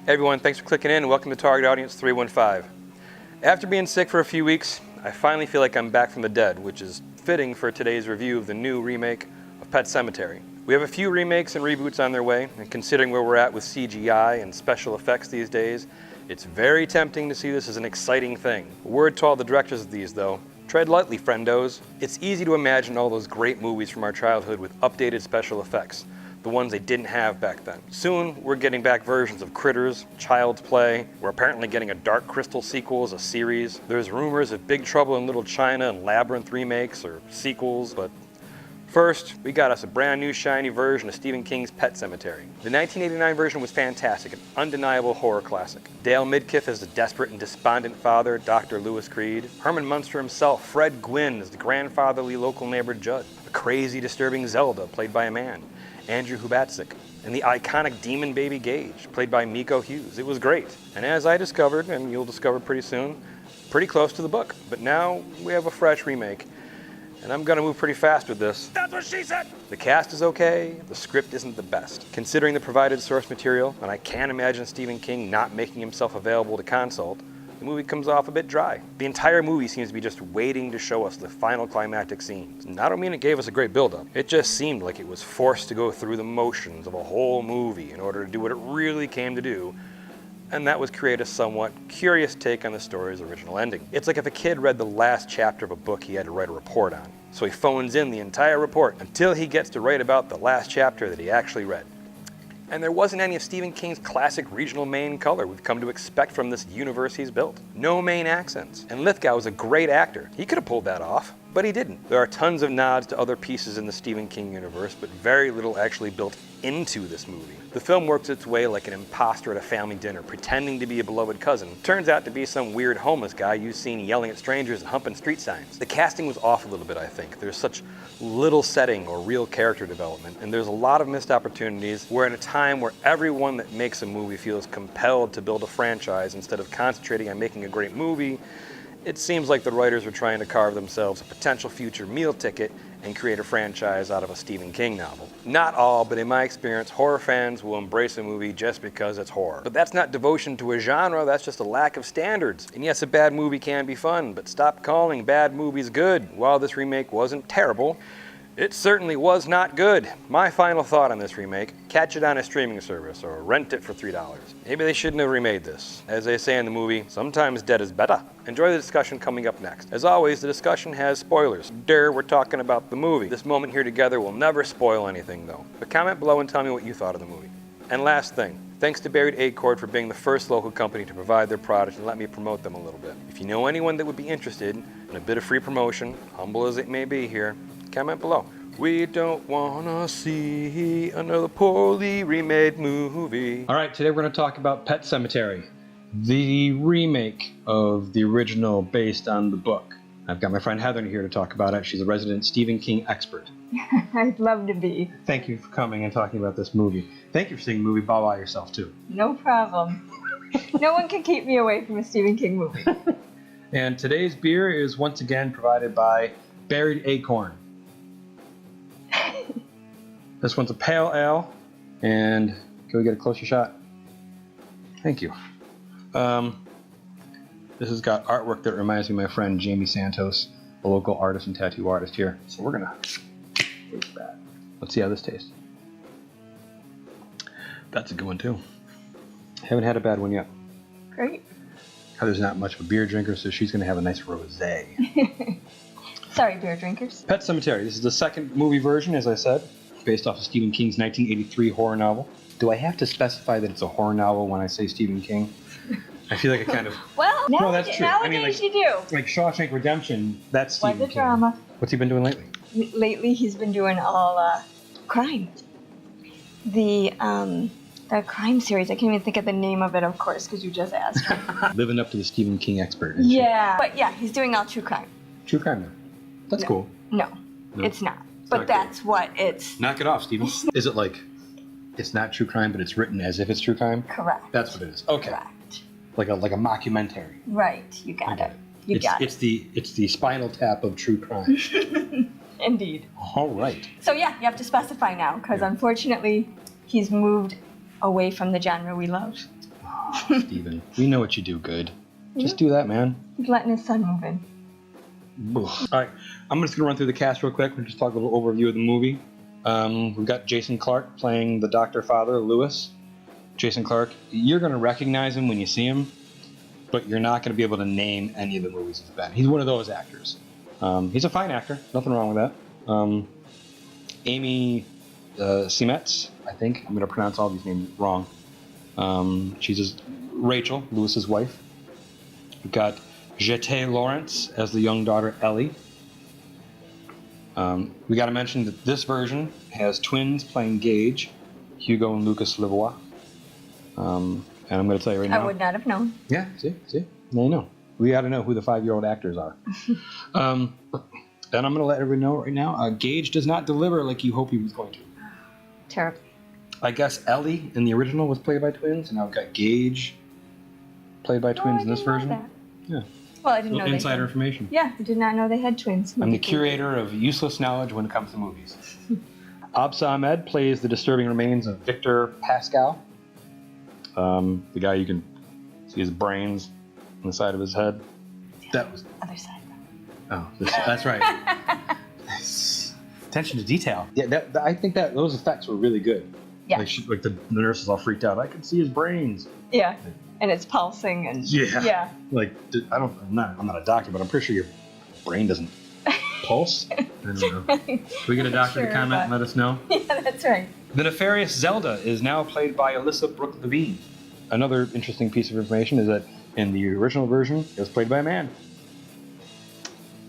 Hey everyone, thanks for clicking in and welcome to Target Audience 315. After being sick for a few weeks, I finally feel like I'm back from the dead, which is fitting for today's review of the new remake of PeT SeMaTarY. We have a few remakes and reboots on their way, and considering where we're at with CGI and special effects these days, it's very tempting to see this as an exciting thing. A word to all the directors of these though, tread lightly, friendos. It's easy to imagine all those great movies from our childhood with updated special effects, the ones they didn't have back then. Soon, we're getting back versions of Critters, Child's Play. We're apparently getting a Dark Crystal sequel as a series. There's rumors of Big Trouble in Little China and Labyrinth remakes or sequels, but first, we got us a brand new shiny version of Stephen King's PeT SeMaTarY. The 1989 version was fantastic, an undeniable horror classic. Dale Midkiff as the desperate and despondent father, Dr. Lewis Creed. Herman Munster himself, Fred Gwynne as the grandfatherly local neighbor Judd. A crazy, disturbing Zelda, played by a man, Andrew Hubatsik, and the iconic demon baby Gage, played by Miko Hughes. It was great, and as I discovered, and you'll discover pretty soon, pretty close to the book. But now we have a fresh remake, and I'm gonna move pretty fast with this. That's what she said! The cast is okay, the script isn't the best. Considering the provided source material, and I can't imagine Stephen King not making himself available to consult, the movie comes off a bit dry. The entire movie seems to be just waiting to show us the final climactic scenes. And I don't mean it gave us a great build-up. It just seemed like it was forced to go through the motions of a whole movie in order to do what it really came to do, and that was create a somewhat curious take on the story's original ending. It's like if a kid read the last chapter of a book he had to write a report on. So he phones in the entire report until he gets to write about the last chapter that he actually read. And there wasn't any of Stephen King's classic regional Maine color we've come to expect from this universe he's built. No Maine accents. And Lithgow was a great actor. He could have pulled that off, but he didn't. There are tons of nods to other pieces in the Stephen King universe, but very little actually built into this movie. The film works its way like an imposter at a family dinner, pretending to be a beloved cousin. Turns out to be some weird homeless guy you've seen yelling at strangers and humping street signs. The casting was off a little bit, I think. There's such little setting or real character development, and there's a lot of missed opportunities where in a time where everyone that makes a movie feels compelled to build a franchise instead of concentrating on making a great movie, it seems like the writers were trying to carve themselves a potential future meal ticket and create a franchise out of a Stephen King novel. Not all, but in my experience, horror fans will embrace a movie just because it's horror. But that's not devotion to a genre, that's just a lack of standards. And yes, a bad movie can be fun, but stop calling bad movies good. While this remake wasn't terrible, it certainly was not good. My final thought on this remake, catch it on a streaming service or rent it for $3. Maybe they shouldn't have remade this. As they say in the movie, sometimes dead is better. Enjoy the discussion coming up next. As always, the discussion has spoilers. We're talking about the movie. This moment here together will never spoil anything though. But comment below and tell me what you thought of the movie. And last thing, thanks to Buried Acorn for being the first local company to provide their product and let me promote them a little bit. If you know anyone that would be interested in a bit of free promotion, humble as it may be here, comment below. We don't wanna see another poorly remade movie. All right, today we're gonna talk about PeT SeMaTarY, the remake of the original based on the book. I've got my friend Heather here to talk about it. She's a resident Stephen King expert. I'd love to be. Thank you for coming and talking about this movie. Thank you for seeing the movie by yourself too. No problem. No one can keep me away from a Stephen King movie. And today's beer is once again provided by Buried Acorn. This one's a pale ale, and can we get a closer shot? Thank you. This has got artwork that reminds me of my friend Jamie Santos, a local artist and tattoo artist here. So we're gonna taste that. Let's see how this tastes. That's a good one too. Haven't had a bad one yet. Great. Heather's not much of a beer drinker, so she's gonna have a nice rosé. Sorry, beer drinkers. PeT SeMaTarY. This is the second movie version, as I said, based off of Stephen King's 1983 horror novel. Do I have to specify that it's a horror novel when I say Stephen King? I feel like I kind of... Well, no, that's true. Nowadays you do. Like Shawshank Redemption, that's Stephen Was a King. drama. What's he been doing lately? Lately he's been doing all crime. The crime series, I can't even think of the name of it, of course, because you just asked me. Living up to the Stephen King expert. Isn't Yeah. But yeah, he's doing all true crime. True crime. That's cool. No, it's not. But that's cool. What it's... Knock it off, Stephen. Is it like, it's not true crime, but it's written as if it's true crime? Correct. That's what it is. Okay. Correct. Like a mockumentary. Right, you got it. You got it. It's the Spinal Tap of true crime. Indeed. All right. So yeah, you have to specify now, because unfortunately, he's moved away from the genre we love. Oh, Steven, we know what you do good. Just do that, man. He's letting his son move in. All right, I'm just gonna run through the cast real quick. We'll just talk a little overview of the movie. We've got Jason Clarke playing the Doctor Father, Lewis. Jason Clarke, you're gonna recognize him when you see him, but you're not gonna be able to name any of the movies he's been. He's one of those actors. He's a fine actor, nothing wrong with that. Amy SeMaTARY, I think I'm gonna pronounce all these names wrong. She's Rachel, Lewis's wife. We've got Jete Lawrence as the young daughter Ellie. We got to mention that this version has twins playing Gage, Hugo and Lucas Lavoie. And I'm going to tell you right now. I would not have known. Yeah, see? Now you know. We got to know who the 5-year-old actors are. And I'm going to let everybody know right now, Gage does not deliver like you hope he was going to. Terrible. I guess Ellie in the original was played by twins, and now we've got Gage played by twins in this version. That. Yeah. Well, I didn't know Insider information. Yeah, I did not know they had twins. I'm the curator of useless knowledge when it comes to movies. Absa Ahmed plays the disturbing remains of Victor Pascal. The guy you can see his brains on the side of his head. That was other side. Oh, that's right. Attention to detail. Yeah, I think that those effects were really good. Yeah. Like the nurse is all freaked out. I can see his brains. Yeah. And it's pulsing and yeah. Like I'm not a doctor, but I'm pretty sure your brain doesn't pulse. I don't know. Can we get a doctor to comment and let us know? Yeah, that's right. The nefarious Zelda is now played by Alyssa Brooke Levine. Another interesting piece of information is that in the original version, it was played by a man.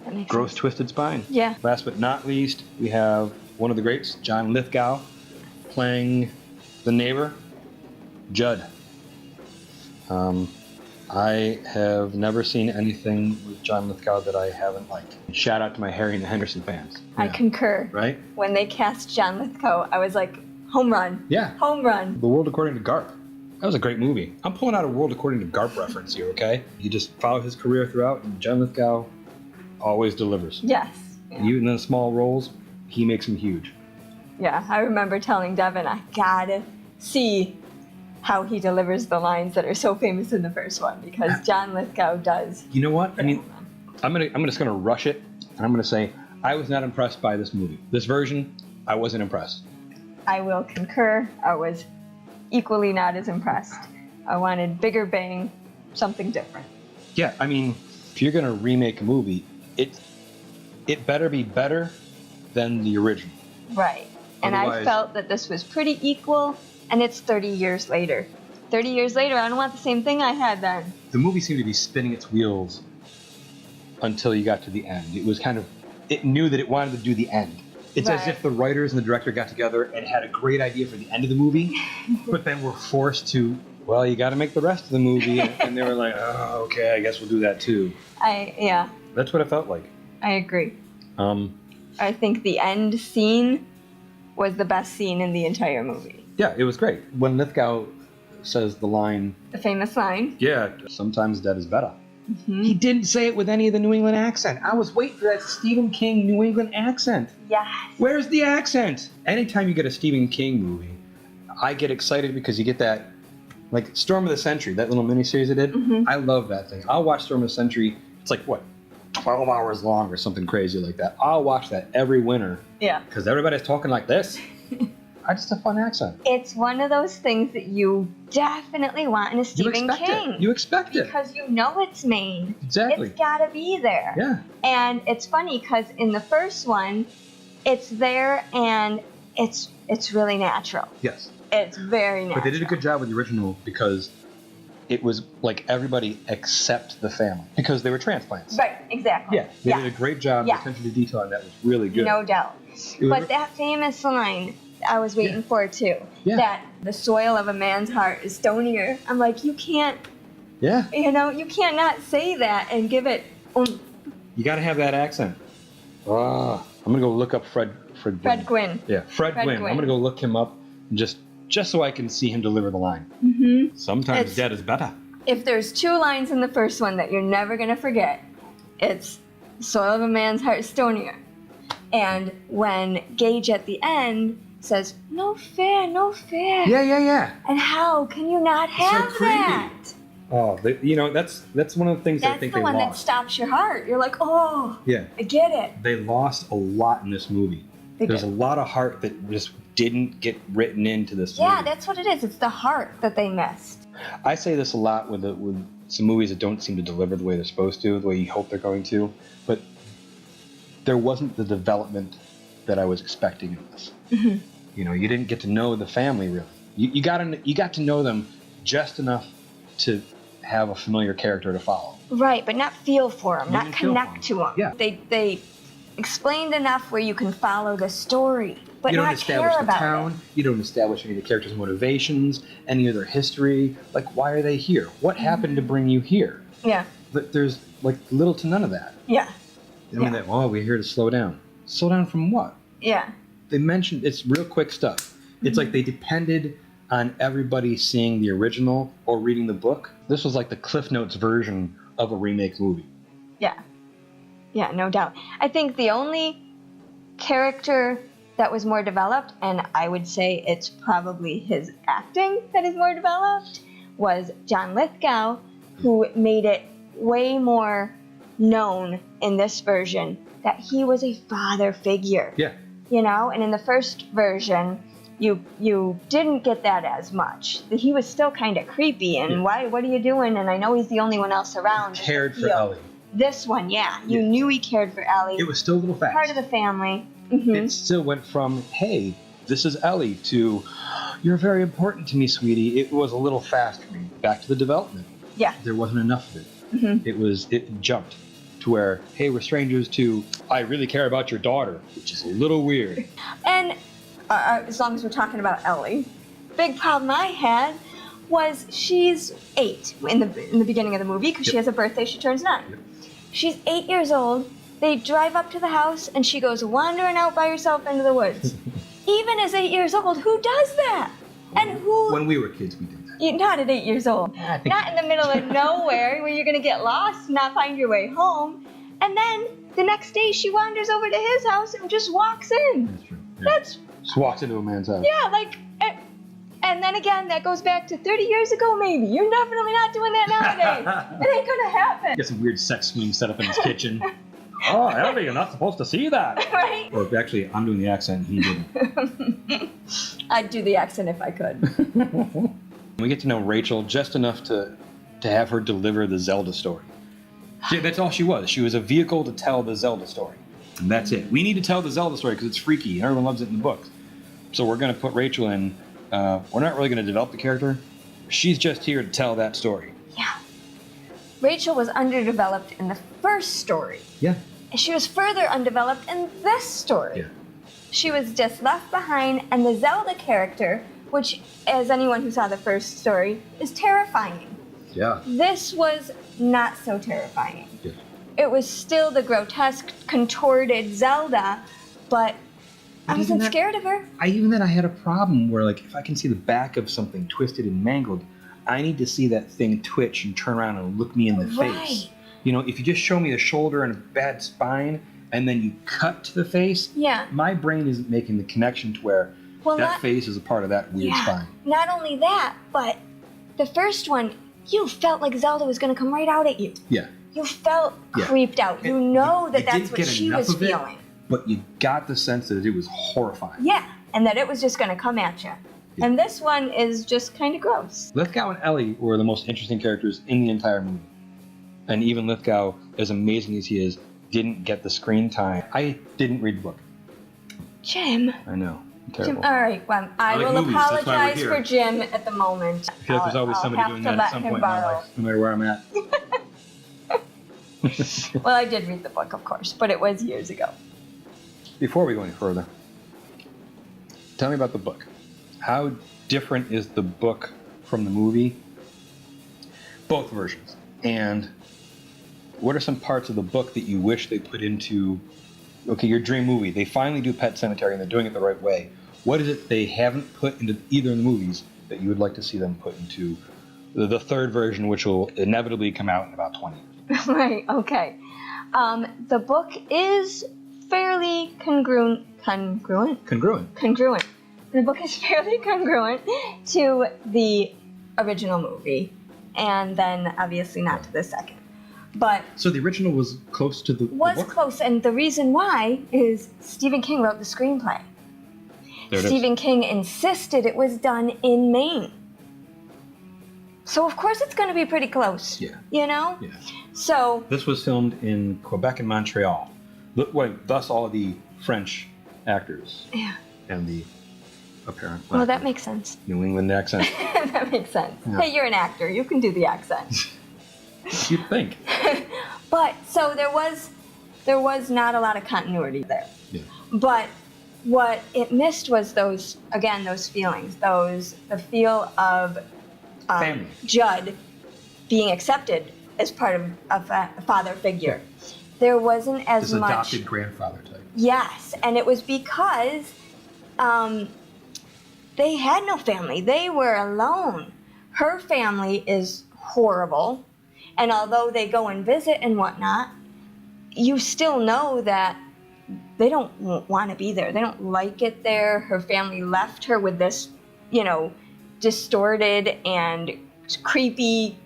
That makes Gross, sense. twisted spine. Yeah. Last but not least, we have one of the greats, John Lithgow, playing the neighbor, Judd. I have never seen anything with John Lithgow that I haven't liked. Shout out to my Harry and the Henderson fans. I concur. Right? When they cast John Lithgow, I was like, home run. Yeah. Home run. The World According to Garp. That was a great movie. I'm pulling out a World According to Garp reference here, okay? You just follow his career throughout, and John Lithgow always delivers. Yes. Yeah. Even in the small roles, he makes them huge. Yeah, I remember telling Devin, I gotta see how he delivers the lines that are so famous in the first one, because John Lithgow does. You know what? I mean, I'm just gonna rush it, and I'm gonna say I was not impressed by this movie. This version, I wasn't impressed. I will concur. I was equally not as impressed. I wanted bigger bang, something different. Yeah, I mean, if you're gonna remake a movie, it better be better than the original. Right. And I felt that this was pretty equal, and it's 30 years later. 30 years later, I don't want the same thing I had then. The movie seemed to be spinning its wheels until you got to the end. It was kind of, it knew that it wanted to do the end. It's as if the writers and the director got together and had a great idea for the end of the movie, but then were forced to, well, you got to make the rest of the movie, and they were like, oh, okay, I guess we'll do that too. Yeah. That's what it felt like. I agree. I think the end scene was the best scene in the entire movie. Yeah, it was great. When Lithgow says the line, the famous line, yeah, sometimes dead is better. Mm-hmm. He didn't say it with any of the New England accent. I was waiting for that Stephen King New England accent. Yes. Where's the accent? Anytime you get a Stephen King movie, I get excited because you get that, like Storm of the Century, that little miniseries they did. Mm-hmm. I love that thing. I'll watch Storm of the Century. It's like, what, 12 hours long or something crazy like that. I'll watch that every winter. Yeah. Because everybody's talking like this. Just a fun accent. It's one of those things that you definitely want in a Stephen King. You expect it. Because you know it's Maine. Exactly. It's gotta be there. Yeah. And it's funny because in the first one, it's there and it's really natural. Yes. It's very natural. But they did a good job with the original because it was like everybody except the family because they were transplants. Right, exactly. Yeah, they did a great job. The attention to detail on that was really good. No doubt. But that famous line, I was waiting for it too. Yeah. That the soil of a man's heart is stonier. I'm like, you can't. Yeah. You know, you can't not say that and give it. You got to have that accent. I'm gonna go look up Fred Gwynne. Yeah, Fred Gwynne. I'm gonna go look him up just so I can see him deliver the line. Mm-hmm. Sometimes dead is better. If there's two lines in the first one that you're never gonna forget, it's soil of a man's heart is stonier. And when Gage at the end says, "No fair, no fair." Yeah. And how can you not have creepy. that? Oh, that's one of the things that I That's think the they one that lost. stops your heart. You're like, oh, Yeah. I get it. They lost a lot in this movie. There's a lot of heart that just didn't get written into this movie. Yeah, that's what it is. It's the heart that they missed. I say this a lot with some movies that don't seem to deliver the way they're supposed to, the way you hope they're going to. But there wasn't the development that I was expecting in this. Mm-hmm. You know, you didn't get to know the family really. You got to know them just enough to have a familiar character to follow. Right, but not feel for them, You not didn't feel for connect to them. Yeah. They explained enough where you can follow the story, but You don't not establish care the about town. You don't establish any of the characters' motivations, any of their history. Like, why are they here? What happened to bring you here? it. Yeah. But there's like little to none of that. Yeah. I mean, that, oh, we're here to slow down. Slow down from what? Yeah. They mentioned it's real quick stuff. It's like they depended on everybody seeing the original or reading the book. This was like the Cliff Notes version of a remake movie. Yeah. Yeah, no doubt. I think the only character that was more developed, and I would say it's probably his acting that is more developed, was John Lithgow, who made it way more known in this version that he was a father figure. Yeah. You know, and in the first version, you didn't get that as much. He was still kind of creepy, and what are you doing? And I know he's the only one else around. Cared for Ellie. This one, you knew he cared for Ellie. It was still a little fast. Part of the family. Mm-hmm. It still went from, hey, this is Ellie, to, you're very important to me, sweetie. It was a little fast for me. Back to the development. Yeah. There wasn't enough of it. Mm-hmm. It jumped to where, hey, we're strangers, to, I really care about your daughter, which is a little weird. And as long as we're talking about Ellie, big problem I had was she's 8 in the beginning of the movie because she has a birthday. She turns 9. Yep. She's 8 years old. They drive up to the house and she goes wandering out by herself into the woods. Even as 8 years old, who does that? And who? When we were kids, we did that. Not at 8 years old. Not in the middle of nowhere where you're gonna get lost, not find your way home. And then the next day she wanders over to his house and just walks in. That's true. Yeah. That's Just walks into a man's house. yeah, like. And then again, that goes back to 30 years ago, maybe. You're definitely not doing that nowadays. It ain't gonna happen. Got some weird sex swing set up in his kitchen. Oh, Ellie, you're not supposed to see that. Right? Or actually, I'm doing the accent, he didn't. I'd do the accent if I could. We get to know Rachel just enough to have her deliver the Zelda story. Yeah, that's all she was. She was a vehicle to tell the Zelda story. And that's it. We need to tell the Zelda story because it's freaky and everyone loves it in the books. So we're going to put Rachel in. We're not really going to develop the character. She's just here to tell that story. Yeah. Rachel was underdeveloped in the first story. Yeah. And she was further undeveloped in this story. Yeah. She was just left behind, and the Zelda character, which, as anyone who saw the first story, is terrifying. Yeah. This was not so terrifying. Yeah. It was still the grotesque, contorted Zelda, but I wasn't scared of her. I had a problem where, like, if I can see the back of something twisted and mangled, I need to see that thing twitch and turn around and look me in the face. You know, if you just show me a shoulder and a bad spine, and then you cut to the face, my brain isn't making the connection to where that face is a part of that weird spine. Not only that, but the first one, you felt like Zelda was going to come right out at you. Yeah. You felt creeped out. You know that's what she was feeling. But you got the sense that it was horrifying. Yeah, and that it was just going to come at you. Yeah. And this one is just kind of gross. Lithgow and Ellie were the most interesting characters in the entire movie. And even Lithgow, as amazing as he is, didn't get the screen time. I didn't read the book. Jim. I know. I'm terrible. Jim, all right, well, I will apologize for Jim at the moment. I feel like there's always somebody doing that at some point in my life, no matter where I'm at. Well, I did read the book, of course, but it was years ago. Before we go any further, tell me about the book. How different is the book from the movie? Both versions. And what are some parts of the book that you wish they put into, okay, your dream movie? They finally do Pet Sematary and they're doing it the right way. What is it they haven't put into either of the movies that you would like to see them put into the third version, which will inevitably come out in about 20 years? Right, okay. The book is fairly congruent The book is fairly congruent to the original movie, and then obviously not to the second. But So the original was close to the book? close, and the reason why is Stephen King wrote the screenplay. There it is. Stephen King insisted it was done in Maine. So of course it's going to be pretty close. Yeah. You know? Yeah. So This was filmed in Quebec and Montreal. Thus all the French actors yeah. and the apparent Well, lack that of makes sense. New England accent. That makes sense. Yeah. Hey, you're an actor. You can do the accent. You'd think. But so there was not a lot of continuity there. Yeah. But what it missed was those feelings, the feel of Family. Judd being accepted as part of a father figure. There wasn't as This much. adopted grandfather type. Yes, and it was because they had no family. They were alone. Her family is horrible, and although they go and visit and whatnot, you still know that they don't want to be there. They don't like it there. Her family left her with this, distorted and creepy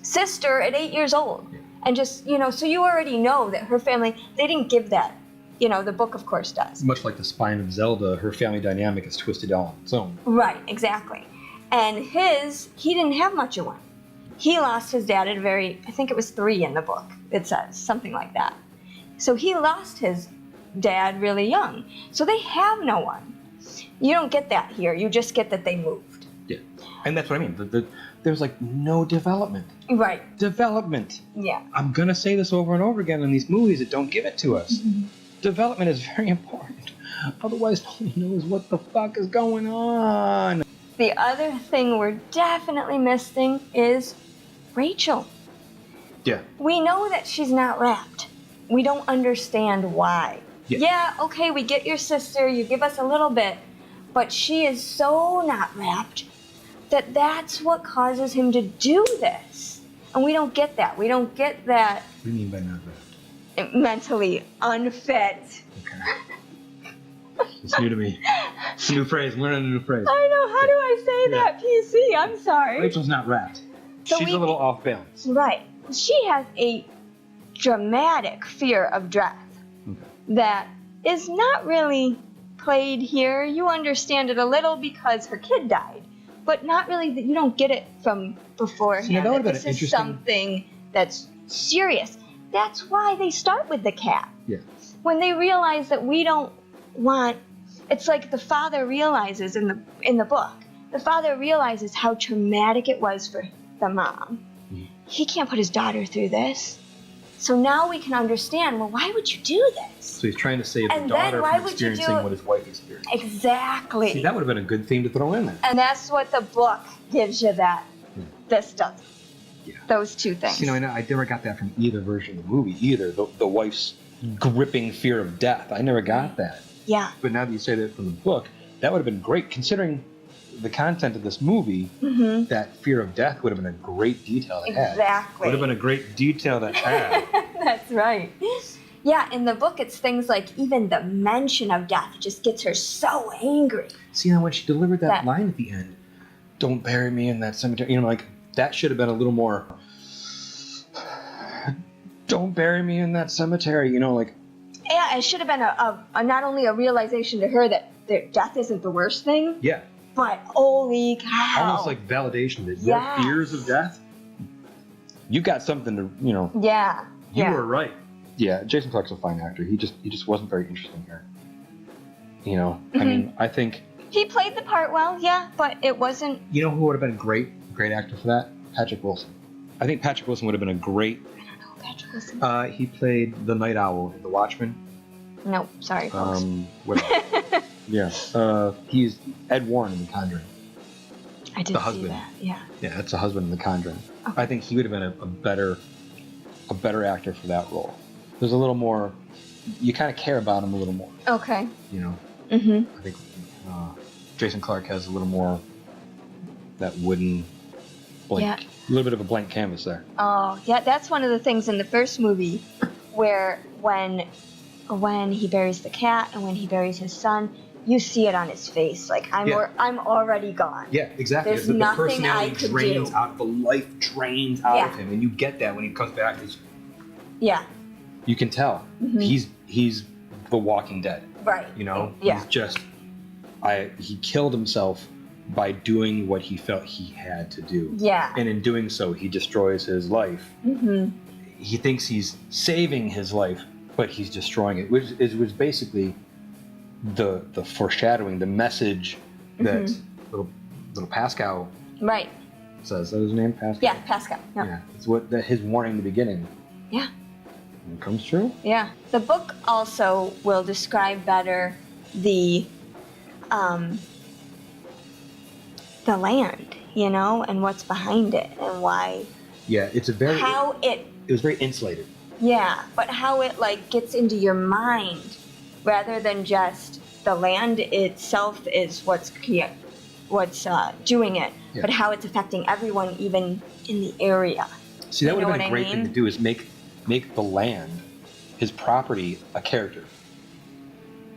sister at 8 years old. And just, so you already know that her family, they didn't give that. The book, of course, does. Much like the spine of Zelda, her family dynamic is twisted all on its own. Right, exactly. And he didn't have much of one. He lost his dad at I think it was 3 in the book, it says, something like that. So he lost his dad really young. So they have no one. You don't get that here. You just get that they moved. Yeah. And that's what I mean. There's like no development. Right. Development. Yeah. I'm going to say this over and over again in these movies that don't give it to us. Development is very important. Otherwise, nobody knows what the fuck is going on. The other thing we're definitely missing is Rachel. Yeah. We know that she's not wrapped. We don't understand why. Yeah, okay, we get your sister, you give us a little bit, but she is so not wrapped that that's what causes him to do this. And we don't get that. We don't get that What do you mean by not wrapped? mentally unfit. Okay. It's new to me. It's a new phrase. I'm learning a new phrase. I know, how do I say that, PC? I'm sorry. Rachel's not wrapped. So She's a little off balance. Right. She has a dramatic fear of death that is not really played here. You understand it a little because her kid died, but not really that you don't get it from beforehand. See, that would've been this is interesting- something that's serious. That's why they start with the cat. Yeah. When they realize that we don't want, it's like the father realizes in the book. The father realizes how traumatic it was for the mom. He can't put his daughter through this. So now we can understand, well, why would you do this? So he's trying to save And the then daughter why from would you do experiencing it- what his wife experienced. Exactly. See, that would have been a good theme to throw in there. And that's what the book gives you that this doesn't. Yeah. Those two things. You know, I never got that from either version of the movie either. The wife's gripping fear of death. I never got that. Yeah. But now that you say that from the book, that would have been great. Considering the content of this movie, that fear of death would have been a great detail to have. Exactly. Would have been a great detail to have. That's right. Yeah, in the book, it's things like even the mention of death just gets her so angry. See, now when she delivered that line at the end, "Don't bury me in that cemetery," like that should have been a little more. "Don't bury me in that cemetery," like. Yeah, it should have been a not only a realization to her that death isn't the worst thing. Yeah. But holy cow. Almost like validation that your fears of death, you got something to, Yeah. you were right. Yeah, Jason Clarke's a fine actor. He just wasn't very interesting here. I mean, I think. He played the part well, yeah, but it wasn't. You know who would have been a great actor for that? Patrick Wilson. I think Patrick Wilson would have been a great. I don't know Patrick Wilson. He played the Night Owl in The Watchmen. No, sorry, folks. Yeah. He's Ed Warren in The Conjuring. I did the see husband. that. Yeah. Yeah, that's the husband in The Conjuring. Okay. I think he would have been a better actor for that role. There's a little more. You kind of care about him a little more. Okay. I think Jason Clarke has a little more that wooden blank, a little bit of a blank canvas there. Oh, yeah, that's one of the things in the first movie where when he buries the cat and when he buries his son, you see it on his face. Like, I'm already gone. Yeah, exactly. There's the nothing personality I could drains do. out, the life drains out of him, and you get that when he comes back. Yeah. You can tell he's the Walking Dead. Right. You know, Yeah. he's just he killed himself by doing what he felt he had to do. Yeah. And in doing so, he destroys his life. He thinks he's saving his life, but he's destroying it, which was basically the foreshadowing, the message that little Pascal Right. says. Is that his name, Pascal? Yeah, Pascal. Yeah. It's his warning in the beginning. Yeah. And it comes true. Yeah. The book also will describe better the land, you know, and what's behind it and why. Yeah, it's a very. It was very insulated. Yeah, but how it like gets into your mind rather than just the land itself is what's doing it, but how it's affecting everyone, even in the area. See, that would You have know been a what I great thing mean? to do, is make the land, his property, a character.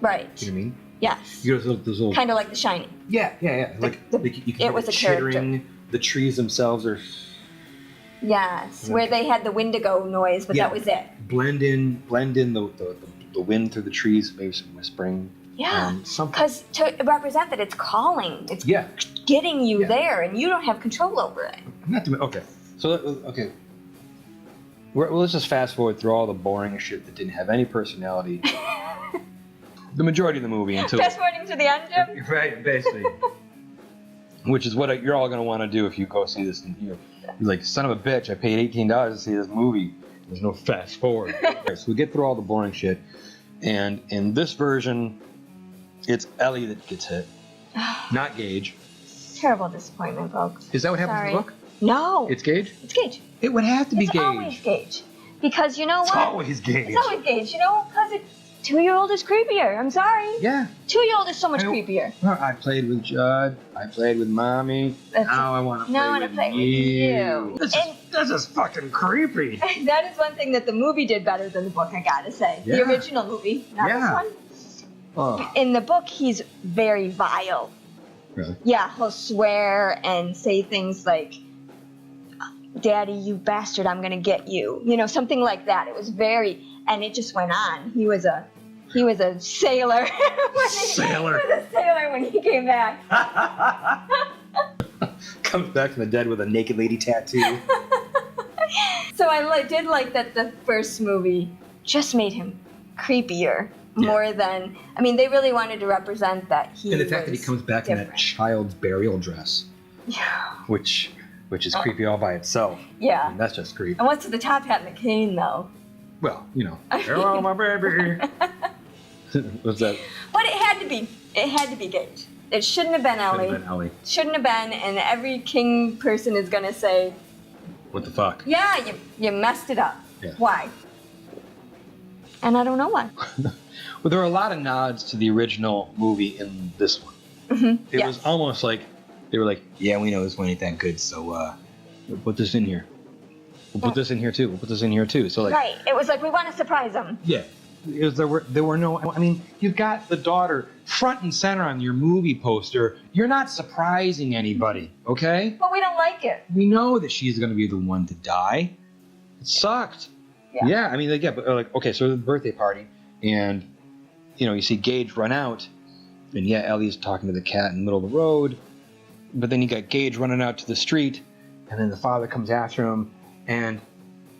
Right. You know what I mean? Yes. You know, those little. Kind of like The Shining. Yeah. Like you can it was the a character. chittering. The trees themselves are. Yes, where they had the Wendigo noise, but that was it. Blend in the wind through the trees, maybe some whispering. Yeah, something. because to represent that it's calling, it's getting you there, and you don't have control over it. Okay. So okay. Let's just fast forward through all the boring shit that didn't have any personality. The majority of the movie until. Fast forwarding to the end, Jim? Right, basically. Which is what you're all going to want to do if you go see this in here. You're like, son of a bitch, I paid $18 to see this movie. There's no fast forward. So we get through all the boring shit. And in this version, it's Ellie that gets hit, not Gage. Terrible disappointment, folks. Is that what happens in the book? No. It's Gage? It's Gage. It would have to be It's Gage. always Gage. Because you know what? It's always Gage. It's always Gage. You know, because a 2-year-old is creepier. I'm sorry. Yeah. 2-year-old is so much creepier. I played with Judd. I played with Mommy. Now I want to play with you. This is fucking creepy. That is one thing that the movie did better than the book, I gotta say. Yeah. The original movie, not this one. Oh. In the book, he's very vile. Really? Yeah, he'll swear and say things like, "Daddy, you bastard, I'm gonna get you." You know, something like that. It was very, and it just went on. He was a sailor. Sailor. He was a sailor when he came back. Comes back from the dead with a naked lady tattoo. So I did like that the first movie just made him creepier more than, I mean, they really wanted to represent that he And the fact that he comes back in that child's burial dress. Yeah. Which is creepy all by itself. Yeah. I mean, that's just creepy. And what's the top hat and the cane, though? Well, you know. Hello, my baby. What's that? But it had to be Gage. It shouldn't have been Ellie. Shouldn't have been Ellie. Shouldn't have been, and every King person is gonna say, What the fuck? yeah, you messed it up. Yeah. Why? And I don't know why. Well, there were a lot of nods to the original movie in this one. It was almost like they were like, yeah, we know this one ain't that good, so we'll put this in here. We'll put this in here too. We'll put this in here too. So like, Right. It was like we want to surprise them. yeah. There were no. I mean, you've got the daughter front and center on your movie poster. You're not surprising anybody, okay? But we don't like it. We know that she's going to be the one to die. It sucked. Yeah. I mean, like, yeah, but like, okay, so the birthday party, and you see Gage run out, and yeah, Ellie's talking to the cat in the middle of the road, but then you got Gage running out to the street, and then the father comes after him, and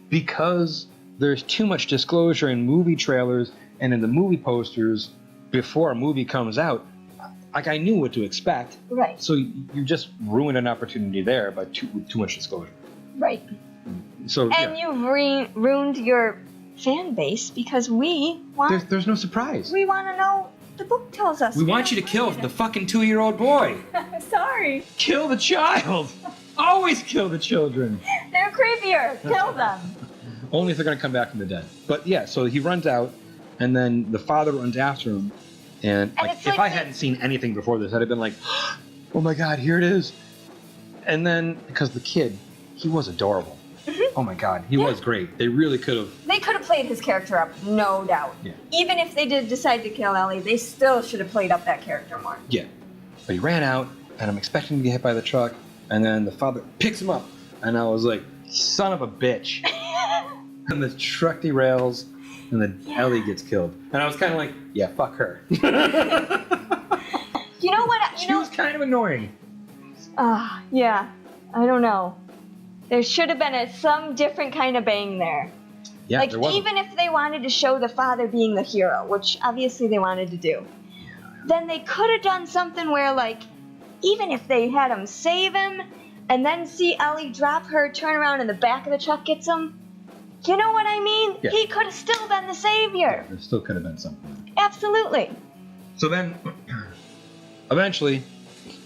because there's too much disclosure in movie trailers and in the movie posters before a movie comes out, like I knew what to expect. Right. So you just ruined an opportunity there by too much disclosure. Right. So and you ruined your fan base because we want. There's no surprise. We want to know. The book tells us. We want you to kill the fucking 2-year-old boy. Sorry. Kill the child. Always kill the children. They're creepier. Kill them. Only if they're going to come back from the dead. But yeah, so he runs out, and then the father runs after him. And like, if I hadn't seen anything before this, I'd have been like, oh my God, here it is. And then, because the kid, he was adorable. Oh my God, he was great. They really could have. They could have played played his character up, no doubt. Yeah. Even if they did decide to kill Ellie, they still should have played up that character more. Yeah. But he ran out, and I'm expecting him to get hit by the truck, and then the father picks him up, and I was like, son of a bitch. And the truck derails, and then Ellie gets killed. And I was kind of like, yeah, fuck her. You know what? She was kind of annoying. Yeah. I don't know. There should have been some different kind of bang there. Yeah, like, there wasn't. even if they wanted to show the father being the hero, which obviously they wanted to do, then they could have done something where, like, even if they had him save him, and then see Ellie drop her, turn around, and the back of the truck gets him. You know what I mean? Yeah. He could have still been the savior. There still could have been something. Absolutely. So then, eventually,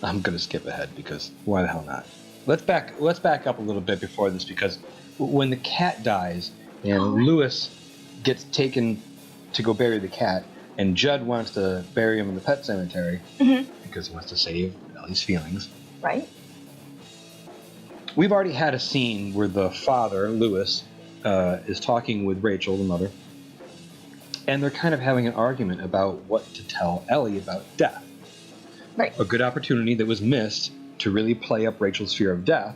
I'm gonna skip ahead because why the hell not? Let's back up a little bit before this, because when the cat dies and Lewis gets taken to go bury the cat, and Judd wants to bury him in the pet cemetery because he wants to save Ellie's feelings. Right? We've already had a scene where the father, Lewis, is talking with Rachel, the mother, and they're kind of having an argument about what to tell Ellie about death. Right. A good opportunity that was missed to really play up Rachel's fear of death,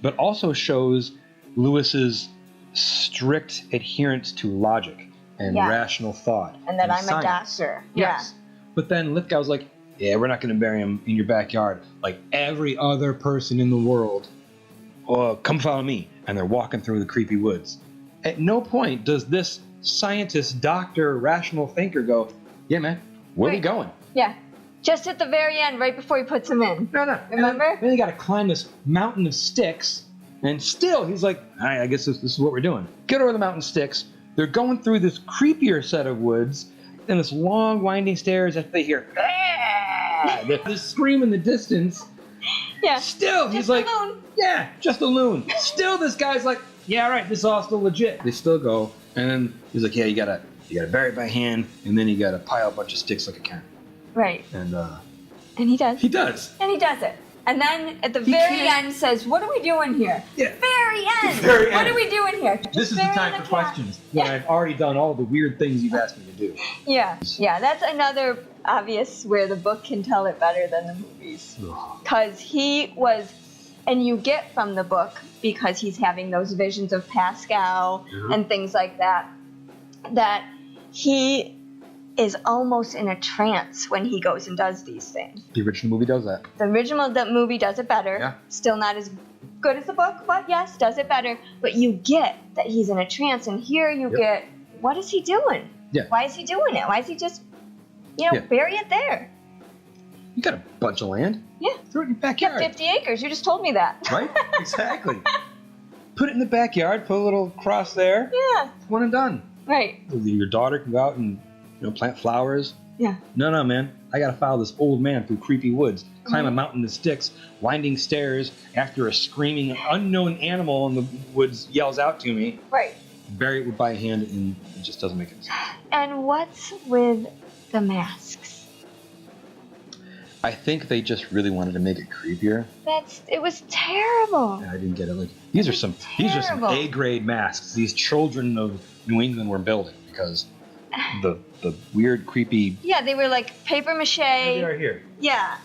but also shows Lewis's strict adherence to logic and rational thought. And that I'm science. a doctor. Yes. But then Lithgow's like, yeah, we're not going to bury him in your backyard like every other person in the world. Oh, come follow me. And they're walking through the creepy woods. At no point does this scientist, doctor, rational thinker go, yeah, man, where are we going? Yeah. Just at the very end, right before he puts him in. No. Remember? Then they got to climb this mountain of sticks, and still he's like, all right, I guess this is what we're doing. Get over the mountain sticks. They're going through this creepier set of woods, and this long winding stairs after they hear, this scream in the distance. Yeah. Still, he's Just like, a loon. yeah, just a loon. Still, this guy's like, yeah, right, this is all still legit. They still go, and then he's like, yeah, you gotta bury it by hand, and then you gotta pile a bunch of sticks like a can. Right. And he does. he does. And he does it. And then at the He very can't- end says, what are we doing here? Yeah. Very end. Very What end. are we doing here? This is the time for questions when I've already done all the weird things you've asked me to do. Yeah. That's another obvious where the book can tell it better than the movies. Because he was, and you get from the book, because he's having those visions of Pascal and things like that, that he is almost in a trance when he goes and does these things. The original movie does that. The original movie does it better. Yeah. Still not as good as the book, but yes, does it better. But you get that he's in a trance, and here you get, what is he doing? Yeah. Why is he doing it? Why is he just, Yeah. bury it there? You got a bunch of land. Yeah. Throw it in your You backyard. have 50 acres. You just told me that. Right? Exactly. Put it in the backyard, put a little cross there. Yeah. One and done. Right. Your daughter can go out and plant flowers. Yeah. No, man. I gotta follow this old man through creepy woods, climb a mountain of sticks, winding stairs after a screaming unknown animal in the woods yells out to me. Right. Bury it by hand, and it just doesn't make any sense. And what's with the masks? I think they just really wanted to make it creepier. It was terrible. And I didn't get it. Like these are some Terrible. A-grade masks. These children of New England were building because the weird, creepy. Yeah, they were like paper mache. They are here. Yeah.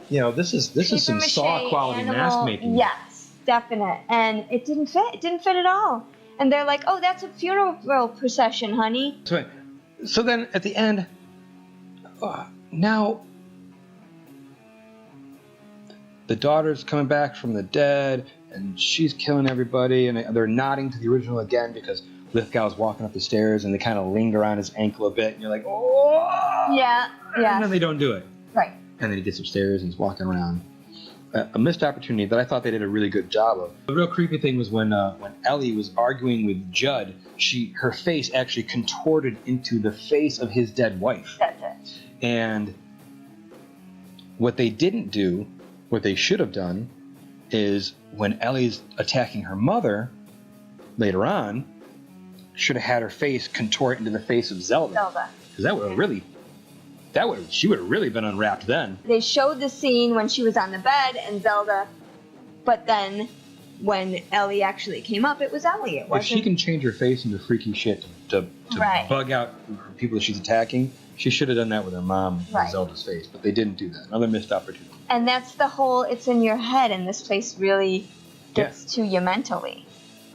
This is some Papier-mâché Saw quality mask animal. making. Yes, definite. And it didn't fit. It didn't fit at all. And they're like, oh, that's a funeral procession, honey. So then at the end, now the daughter's coming back from the dead, and she's killing everybody, and they're nodding to the original again because Lithgow's walking up the stairs, and they kind of linger on his ankle a bit, and you're like, oh! Yeah, yeah. And then they don't do it. Right. And then he gets upstairs, and he's walking around. A missed opportunity that I thought they did a really good job of. The real creepy thing was when Ellie was arguing with Judd, her face actually contorted into the face of his dead wife. That's it. And what they didn't do, what they should have done, is when Ellie's attacking her mother later on, should have had her face contort into the face of Zelda. Because that would have really, she would have really been unwrapped then. They showed the scene when she was on the bed and Zelda, but then when Ellie actually came up, it was Ellie. It If wasn't. she can change her face into freaky shit to Right. bug out people that she's attacking. She should have done that with her mom in Right. Zelda's face, but they didn't do that. Another missed opportunity. And that's the whole, it's in your head, and this place really gets to you mentally.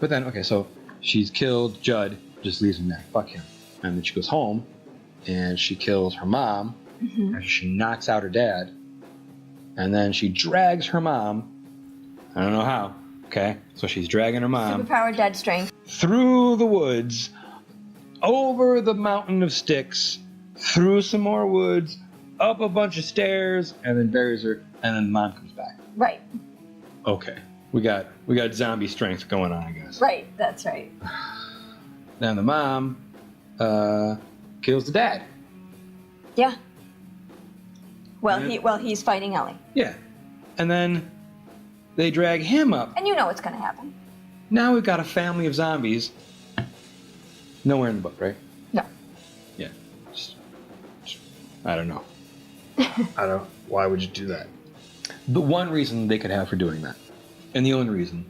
But then, okay, so she's killed Judd, just leaves him there. Fuck him. And then she goes home, and she kills her mom, and she knocks out her dad, and then she drags her mom. I don't know how. Okay, so she's dragging her mom Superpower dead strength. through the woods, over the mountain of sticks, through some more woods, up a bunch of stairs, and then buries her, and then mom comes back. Right. Okay, we got zombie strength going on, I guess. Right, that's right. Then the mom kills the dad. Yeah. Well, And- he's fighting Ellie. Yeah, and then they drag him up. And you know what's going to happen. Now we've got a family of zombies. Nowhere in the book, right? No. Yeah. I don't know. Why would you do that? The one reason they could have for doing that, and the only reason,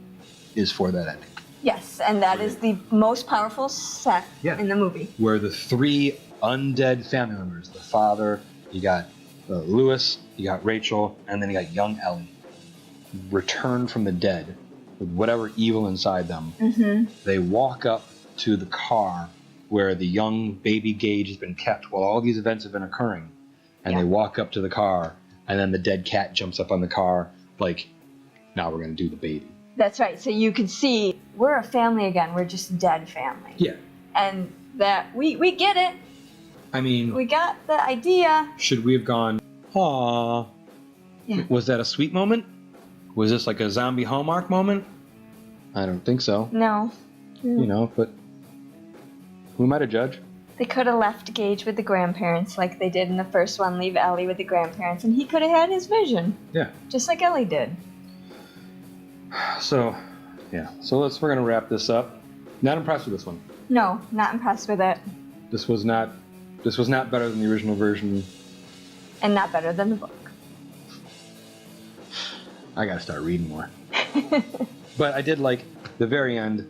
is for that ending. Yes, and that is the most powerful set in the movie. Where the three undead family members, the father, you got Lewis, you got Rachel, and then you got young Ellie, return from the dead with whatever evil inside them. They walk up to the car where the young baby Gage has been kept while all these events have been occurring, and they walk up to the car, and then the dead cat jumps up on the car like, now we're going to do the baby. That's right. So you can see we're a family again. We're just dead family. Yeah. And that we get it. I mean, We got the idea. should we have gone, aww? Yeah. Was that a sweet moment? Was this like a zombie Hallmark moment? I don't think so. No. You know, but who am I to judge? They could have left Gage with the grandparents like they did in the first one, leave Ellie with the grandparents, and he could have had his vision. Yeah. Just like Ellie did. So, yeah. So we're gonna wrap this up. Not impressed with this one. No, not impressed with it. This was not better than the original version. And not better than the book. I gotta start reading more. But I did like the very end.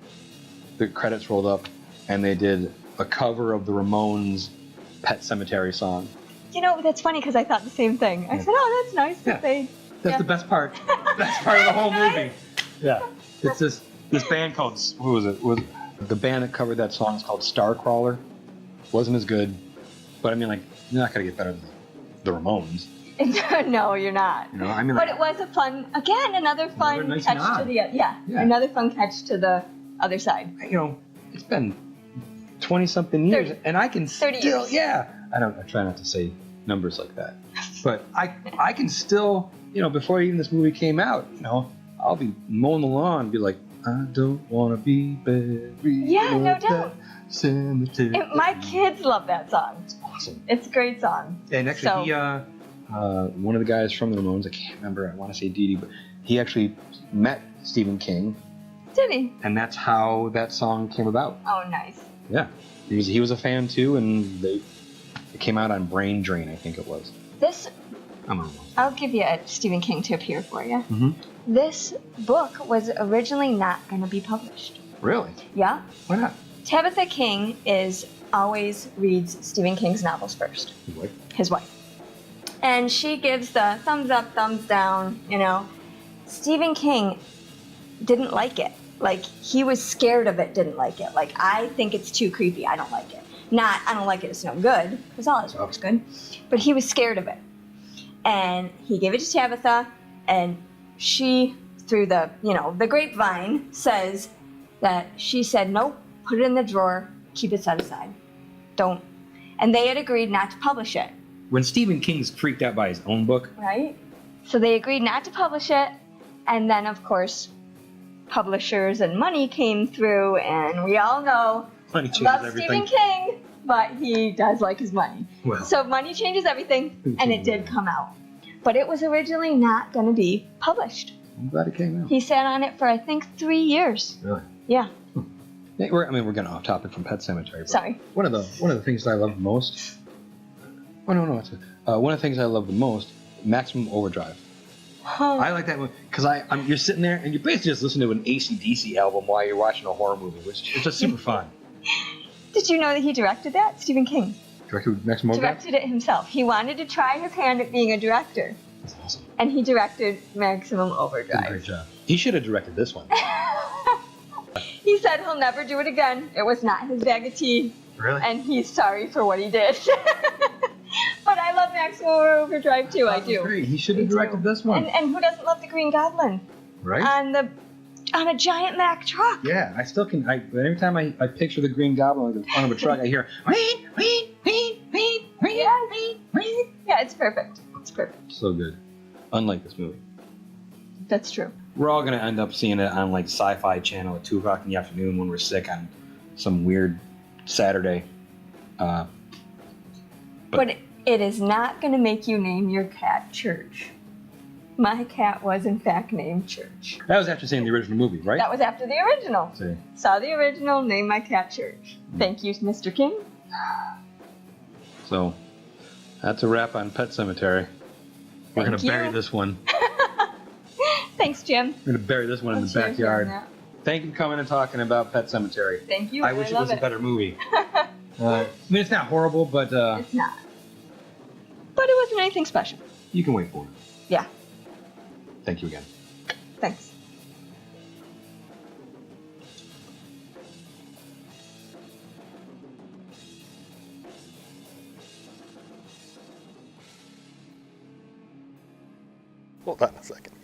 The credits rolled up, and they did a cover of the Ramones' "Pet Cemetery" song. You know, that's funny because I thought the same thing. I said, oh, that's nice that they... That's the best part. Best part of the whole movie. Yeah. It's this band called, who was it? Was the band that covered that song is called Starcrawler. Wasn't as good, but I mean, like, you're not gonna get better than the Ramones. No, you're not. You know, I mean, But like, it was a fun, again, another fun nice catch nod. to the, another fun catch to the other side. you know, it's been 20-something years, 30. and I can 30 still, years. yeah. I try not to say numbers like that, but I can still, you know, before even this movie came out, you know, I'll be mowing the lawn and be like, I don't want to be buried. Yeah, no at doubt. that cemetery. And my kids love that song. It's awesome. It's a great song. And actually, So- one of the guys from the Ramones, I can't remember, I want to say Dee Dee, but he actually met Stephen King, Did he? and that's how that song came about. Oh, nice. Yeah, he was a fan too, and it came out on Brain Drain, I think it was. This, I'm on. I'll give you a Stephen King tip here for you. Mm-hmm. This book was originally not going to be published. Really? Yeah? Why not? Tabitha King always reads Stephen King's novels first. What? His wife. And she gives the thumbs up, thumbs down, you know. Stephen King didn't like it. Like, he was scared of it, didn't like it. Like, I think it's too creepy, I don't like it. Not, I don't like it, it's no good, because all his work's good. But he was scared of it. And he gave it to Tabitha, and she, through the, you know, the grapevine, says that she said, nope, put it in the drawer, keep it set aside. Don't. And they had agreed not to publish it. When Stephen King's freaked out by his own book, Right? So they agreed not to publish it, and then, of course, publishers and money came through, and we all know, money changes love everything. Stephen King, but he does like his money. Well, So money changes everything, and it did come out. But it was originally not going to be published. I'm glad it came out. He sat on it for, I think, 3 years. Really? Yeah, We're getting off topic from Pet Cemetery. But sorry. One of the things that I love the most. Oh no, it's one of the things I love the most. Maximum Overdrive. I like that one because you're sitting there and you basically just listen to an AC/DC album while you're watching a horror movie, which is just super fun. Did you know that he directed that? Stephen King Directed Maximum Overdrive? directed it himself. He wanted to try his hand at being a director, That's awesome. and he directed Maximum Did a Overdrive. great job. He should have directed this one. He said he'll never do it again. It was not his bag of tea, Really? and he's sorry for what he did. But I love Maximum Overdrive too. I do. Great. He should have directed this one. And who doesn't love the Green Goblin Right? on a giant Mack truck? Yeah, I still can. Every time I picture the Green Goblin in front of a truck, I hear, "Wee, wee, wee, wee, wee, Yeah. wee, wee." Yeah, it's perfect. It's perfect. So good. Unlike this movie. That's true. We're all going to end up seeing it on like Sci-Fi Channel at 2 o'clock in the afternoon when we're sick on some weird Saturday. But it is not going to make you name your cat Church. My cat was, in fact, named Church. That was after seeing the original movie, right? That was after the original. See. Saw the original, named my cat Church. Thank you, Mr. King. So, that's a wrap on Pet Cemetery. We're going Thank to bury you. this one. Thanks, Jim. We're going to bury this one in the Let's hear backyard. from that. Thank you for coming and talking about Pet Cemetery. Thank you. I wish it love was a better movie. I mean, it's not horrible, but It's not. But it wasn't anything special. you can wait for it. Yeah. Thank you again. Thanks. Hold on a second.